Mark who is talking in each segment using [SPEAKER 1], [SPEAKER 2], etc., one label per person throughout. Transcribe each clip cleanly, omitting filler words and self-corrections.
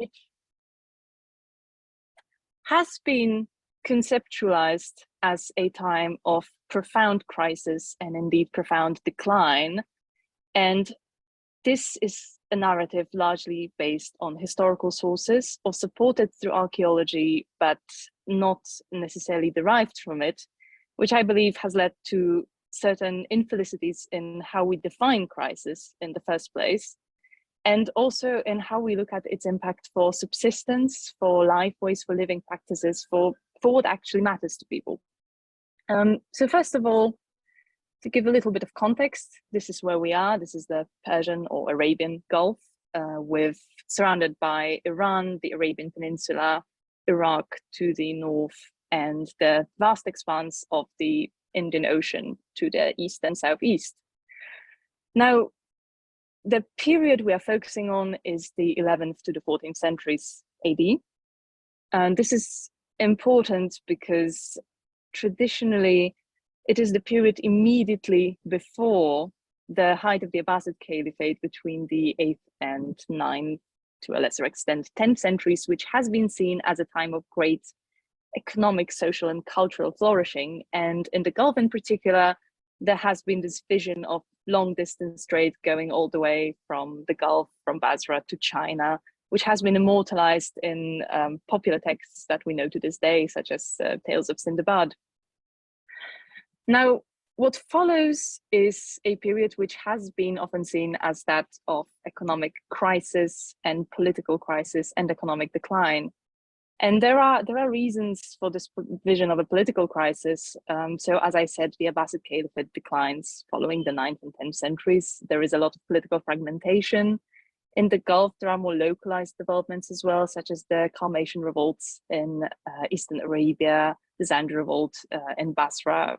[SPEAKER 1] which has been conceptualized as a time of profound crisis and indeed profound decline. And this is a narrative largely based on historical sources or supported through archaeology, but not necessarily derived from it, which I believe has led to certain infelicities in how we define crisis in the first place, and also in how we look at its impact for subsistence, for life ways, for living practices, for what actually matters to people. So first of all, to give a little bit of context, this is where we are. This is the Persian or Arabian Gulf, surrounded by Iran, the Arabian Peninsula, Iraq to the north, and the vast expanse of the Indian Ocean to the east and southeast. Now, the period we are focusing on is the 11th to the 14th centuries AD. And this is important because traditionally, it is the period immediately before the height of the Abbasid Caliphate between the 8th and 9th, to a lesser extent, 10th centuries, which has been seen as a time of great economic, social, and cultural flourishing. And in the Gulf in particular, there has been this vision of long distance trade going all the way from the Gulf, from Basra to China, which has been immortalized in popular texts that we know to this day, such as Tales of Sindbad. Now, what follows is a period which has been often seen as that of economic crisis and political crisis and economic decline. And there are reasons for this vision of a political crisis. So as I said, the Abbasid Caliphate declines following the 9th and 10th centuries. There is a lot of political fragmentation. In the Gulf, there are more localized developments as well, such as the Dalmatian revolts in Eastern Arabia, the Zand revolt in Basra,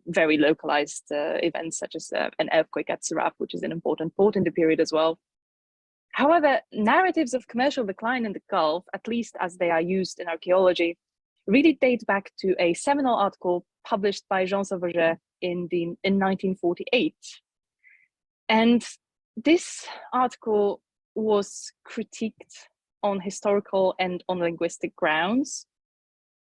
[SPEAKER 1] very localized events such as an earthquake at Saraf, which is an important port in the period as well. However, narratives of commercial decline in the Gulf, at least as they are used in archaeology, really date back to a seminal article published by Jean Sauvaget in 1948. And this article was critiqued on historical and on linguistic grounds,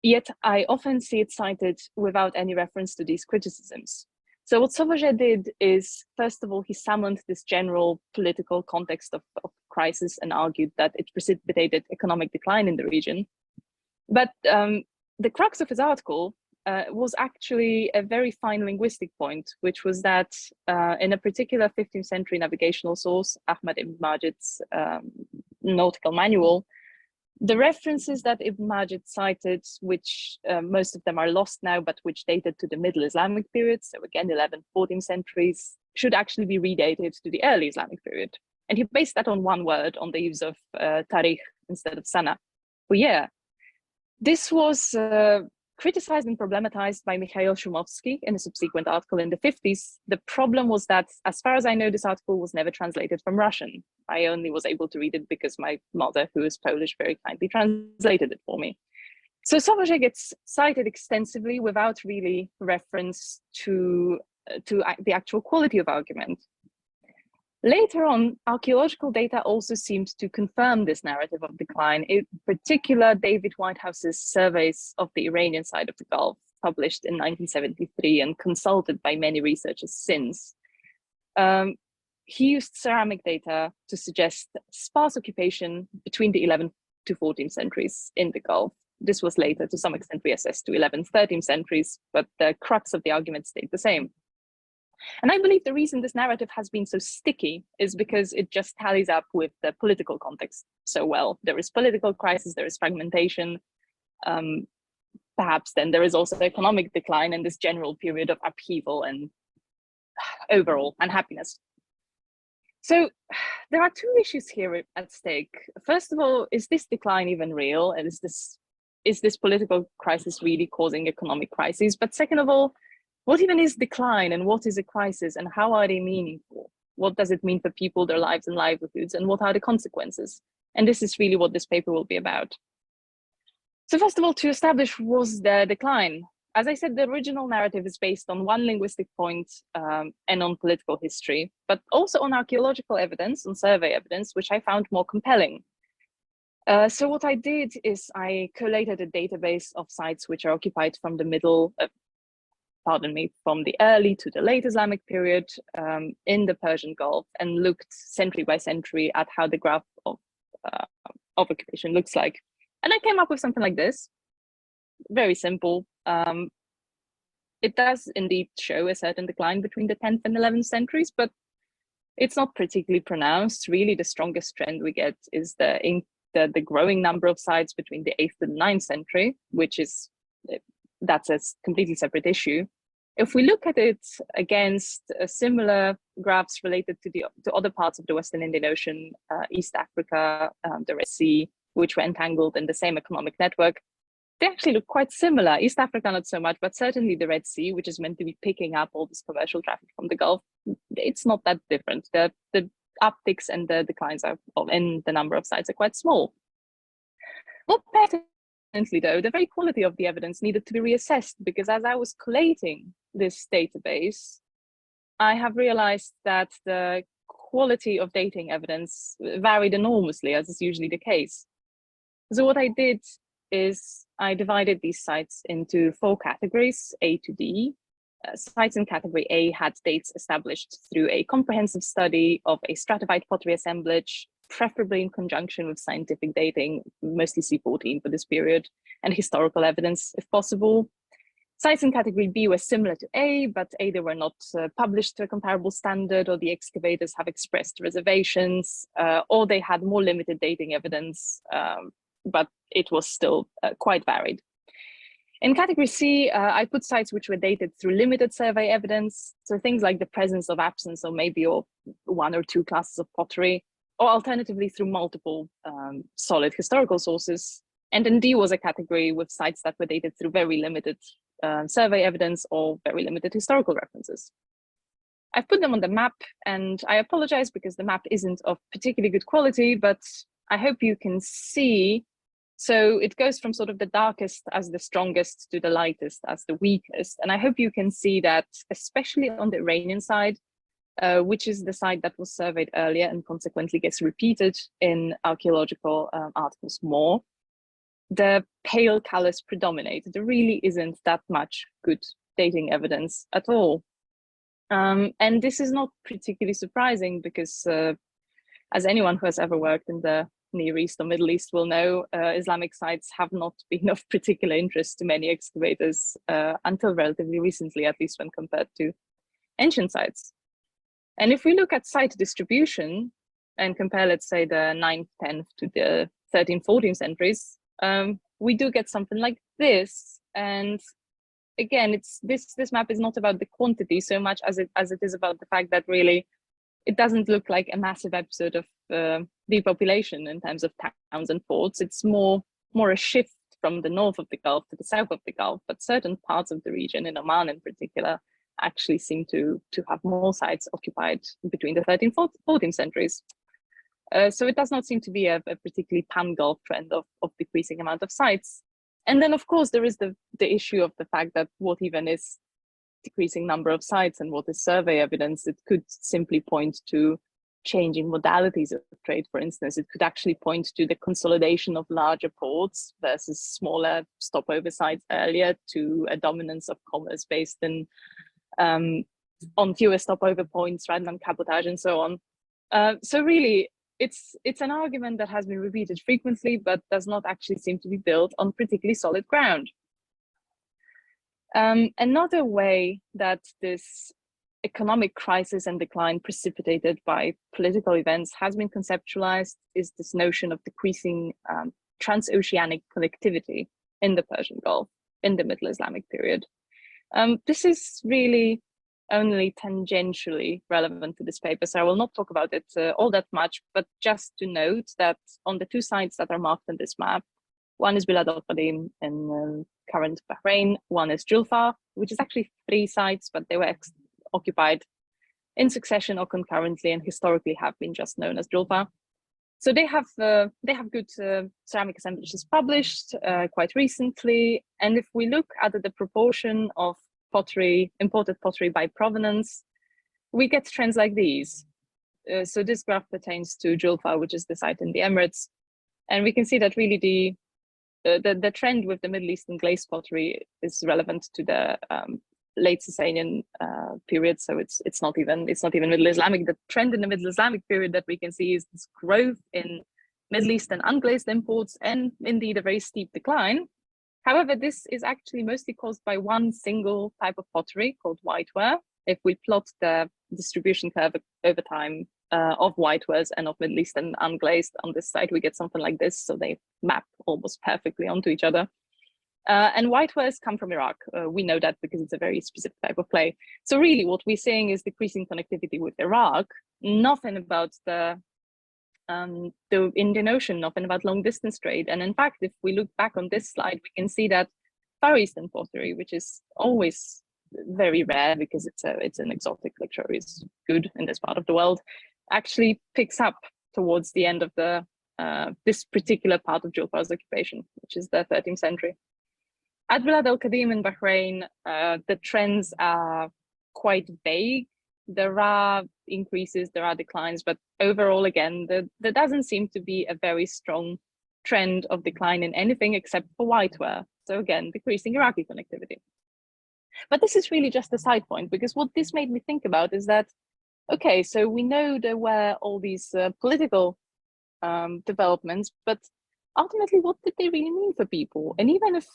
[SPEAKER 1] yet I often see it cited without any reference to these criticisms. So what Sauvaget did is, first of all, he summoned this general political context of crisis and argued that it precipitated economic decline in the region. But the crux of his article was actually a very fine linguistic point, which was that in a particular 15th century navigational source, Ahmad ibn Majid's nautical manual, the references that Ibn Majid cited, which most of them are lost now, but which dated to the Middle Islamic period, so again, 11th, 14th centuries, should actually be redated to the early Islamic period. And he based that on one word, on the use of tarikh instead of sana, for year. This was criticized and problematized by Mikhail Shumovsky in a subsequent article in the 50s. The problem was that, as far as I know, this article was never translated from Russian. I only was able to read it because my mother, who is Polish, very kindly translated it for me. So Sauvaget gets cited extensively without really reference to the actual quality of argument. Later on, archaeological data also seemed to confirm this narrative of decline. In particular, David Whitehouse's surveys of the Iranian side of the Gulf, published in 1973 and consulted by many researchers since. He used ceramic data to suggest sparse occupation between the 11th to 14th centuries in the Gulf. This was later, to some extent, reassessed to 11th, 13th centuries, but the crux of the argument stayed the same. And I believe the reason this narrative has been so sticky is because it just tallies up with the political context so well. There is political crisis, there is fragmentation. Perhaps then there is also economic decline and this general period of upheaval and overall unhappiness. So there are two issues here at stake. First of all, is this decline even real? And is this political crisis really causing economic crises? But second of all, what even is decline and what is a crisis and how are they meaningful? What does it mean for people, their lives and livelihoods, and what are the consequences? And this is really what this paper will be about. So first of all, to establish was the decline. As I said, the original narrative is based on one linguistic point and on political history, but also on archaeological evidence, on survey evidence, which I found more compelling. So what I did is I collated a database of sites which are occupied from the middle, from the early to the late Islamic period in the Persian Gulf, and looked century by century at how the graph of occupation looks like. And I came up with something like this, very simple. It does indeed show a certain decline between the 10th and 11th centuries, but it's not particularly pronounced. Really, the strongest trend we get is the growing number of sites between the 8th and 9th century, that's a completely separate issue. If we look at it against similar graphs related to other parts of the Western Indian Ocean, East Africa, the Red Sea, which were entangled in the same economic network, they actually look quite similar. East Africa, not so much, but certainly the Red Sea, which is meant to be picking up all this commercial traffic from the Gulf, it's not that different. The upticks and the declines in the number of sites are quite small. More pertinently, though, the very quality of the evidence needed to be reassessed, because as I was collating this database, I have realized that the quality of dating evidence varied enormously, as is usually the case. So what I did is I divided these sites into 4 categories, A to D. Sites in category A had dates established through a comprehensive study of a stratified pottery assemblage, preferably in conjunction with scientific dating, mostly C14 for this period, and historical evidence if possible. Sites in category B were similar to A, but either were not published to a comparable standard, or the excavators have expressed reservations, or they had more limited dating evidence, but it was still quite varied. In category C, I put sites which were dated through limited survey evidence, so things like the presence of absence or maybe 1 or 2 classes of pottery, or alternatively through multiple solid historical sources. And then D was a category with sites that were dated through very limited survey evidence or very limited historical references. I've put them on the map, and I apologize because the map isn't of particularly good quality, but I hope you can see. So it goes from sort of the darkest as the strongest to the lightest as the weakest. And I hope you can see that, especially on the Iranian side, which is the site that was surveyed earlier and consequently gets repeated in archaeological articles more, the pale colors predominate. There really isn't that much good dating evidence at all. And this is not particularly surprising because, as anyone who has ever worked in the Near East or Middle East will know, Islamic sites have not been of particular interest to many excavators until relatively recently, at least when compared to ancient sites. And if we look at site distribution and compare, let's say, the 9th, 10th to the 13th, 14th centuries, we do get something like this. And again, this map is not about the quantity so much as it is about the fact that really it doesn't look like a massive episode of depopulation in terms of towns and ports. It's more a shift from the north of the Gulf to the south of the Gulf, but certain parts of the region, in Oman in particular, actually seem to have more sites occupied between the 13th, 14th centuries. So it does not seem to be a particularly pan-Gulf trend of decreasing amount of sites. And then, of course, there is the issue of the fact that what even is decreasing number of sites and what is survey evidence. It could simply point to changing modalities of trade, for instance. It could actually point to the consolidation of larger ports versus smaller stopover sites earlier, to a dominance of commerce based in on fewer stopover points rather than cabotage and so on. So really, it's an argument that has been repeated frequently, but does not actually seem to be built on particularly solid ground. Another way that this economic crisis and decline precipitated by political events has been conceptualized is this notion of decreasing transoceanic connectivity in the Persian Gulf in the Middle Islamic period. This is really only tangentially relevant to this paper, so I will not talk about it all that much, but just to note that on the 2 sites that are marked on this map, one is Bilad al-Qadim in current Bahrain, one is Julfa, which is actually 3 sites, but they were occupied in succession or concurrently and historically have been just known as Julfa. So they have good ceramic assemblages published quite recently. And if we look at the proportion of pottery, imported pottery by provenance, we get trends like these. So this graph pertains to Julfa, which is the site in the Emirates. And we can see that really the trend with the Middle Eastern glazed pottery is relevant to the late Sasanian period. So it's not even Middle Islamic. The trend in the Middle Islamic period that we can see is this growth in Middle Eastern unglazed imports and indeed a very steep decline. However, this is actually mostly caused by one single type of pottery called whiteware. If we plot the distribution curve over time of whitewares and of Middle Eastern unglazed on this side, we get something like this. So they map almost perfectly onto each other. And whitewares come from Iraq. We know that because it's a very specific type of clay. So really what we're seeing is decreasing connectivity with Iraq, nothing about the Indian Ocean, nothing about long distance trade. And in fact, if we look back on this slide, we can see that Far Eastern pottery, which is always very rare because it's an exotic, luxurious good in this part of the world, actually picks up towards the end of the this particular part of Julfar's occupation, which is the 13th century. At Bilad al-Qadim in Bahrain, the trends are quite vague. There are increases, there are declines, but overall, again, there doesn't seem to be a very strong trend of decline in anything except for whiteware. So again, decreasing Iraqi connectivity. But this is really just a side point, because what this made me think about is that, okay, so we know there were all these political developments, but ultimately, what did they really mean for people? And even if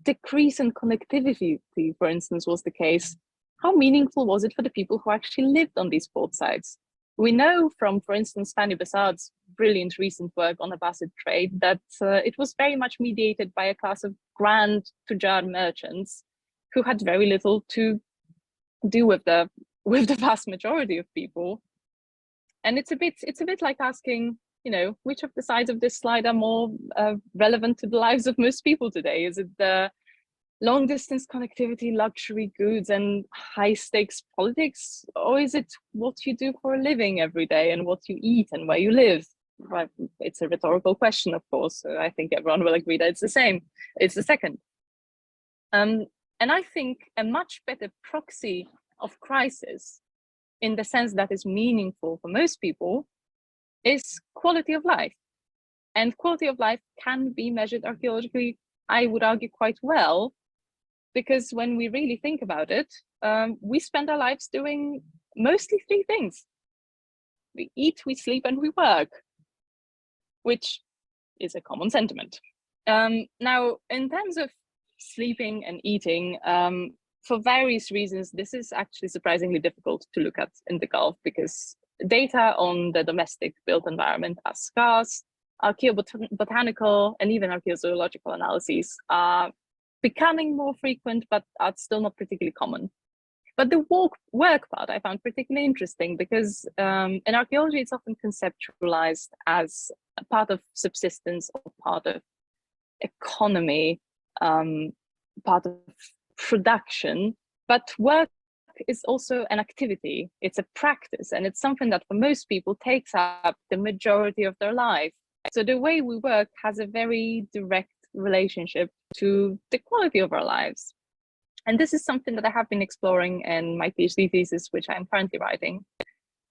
[SPEAKER 1] decrease in connectivity, for instance, was the case, how meaningful was it for the people who actually lived on these port sites? We know from, for instance, Fani Basad's brilliant recent work on Abbasid trade that it was very much mediated by a class of grand Tujar merchants who had very little to do with the vast majority of people. And it's a bit like asking, you know, which of the sides of this slide are more relevant to the lives of most people today? Is it the long distance connectivity, luxury goods, and high stakes politics? Or is it what you do for a living every day and what you eat and where you live? Well, it's a rhetorical question, of course. I think everyone will agree that it's the same. It's the second. And I think a much better proxy of crisis, in the sense that is meaningful for most people, is quality of life. And quality of life can be measured archaeologically, I would argue, quite well, because when we really think about it, we spend our lives doing mostly three things. We eat, we sleep, and we work, which is a common sentiment. Now, in terms of sleeping and eating, for various reasons, this is actually surprisingly difficult to look at in the Gulf, because data on the domestic built environment are scarce. Archaeobotanical and even archaeozoological analyses are becoming more frequent, but are still not particularly common. But the work part I found particularly interesting, because in archaeology, it's often conceptualized as a part of subsistence or part of economy, part of production, but work is also an activity, it's a practice, and it's something that for most people takes up the majority of their life. So the way we work has a very direct relationship to the quality of our lives. And this is something that I have been exploring in my PhD thesis, which I'm currently writing.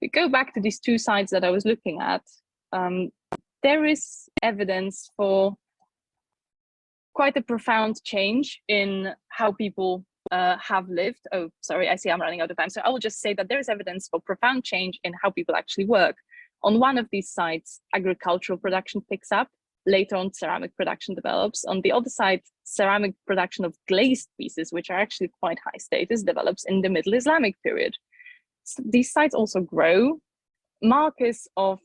[SPEAKER 1] We go back to these two sites that I was looking at. There is evidence for quite a profound change in how people have lived. Oh, sorry, I see I'm running out of time. So I will just say that there is evidence for profound change in how people actually work. On one of these sites, agricultural production picks up. Later on, ceramic production develops. On the other side, ceramic production of glazed pieces, which are actually quite high status, develops in the Middle Islamic period. So these sites also grow. Markers of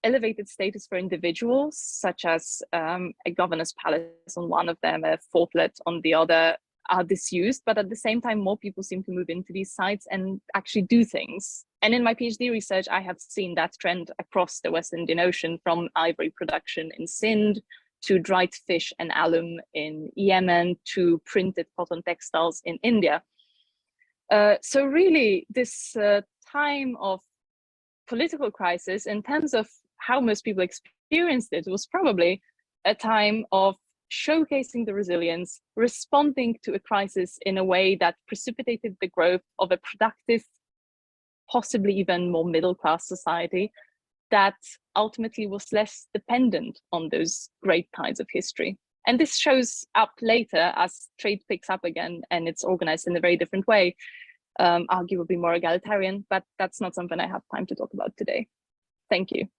[SPEAKER 1] elevated status for individuals, such as a governor's palace on one of them, a fortlet on the other, are disused, but at the same time, more people seem to move into these sites and actually do things. And in my PhD research, I have seen that trend across the West Indian Ocean, from ivory production in Sindh to dried fish and alum in Yemen to printed cotton textiles in India. So really, this time of political crisis, in terms of how most people experienced it, was probably a time of showcasing the resilience, responding to a crisis in a way that precipitated the growth of a productive, possibly even more middle-class society, that ultimately was less dependent on those great tides of history. And this shows up later as trade picks up again and it's organized in a very different way, arguably more egalitarian, but that's not something I have time to talk about today. Thank you.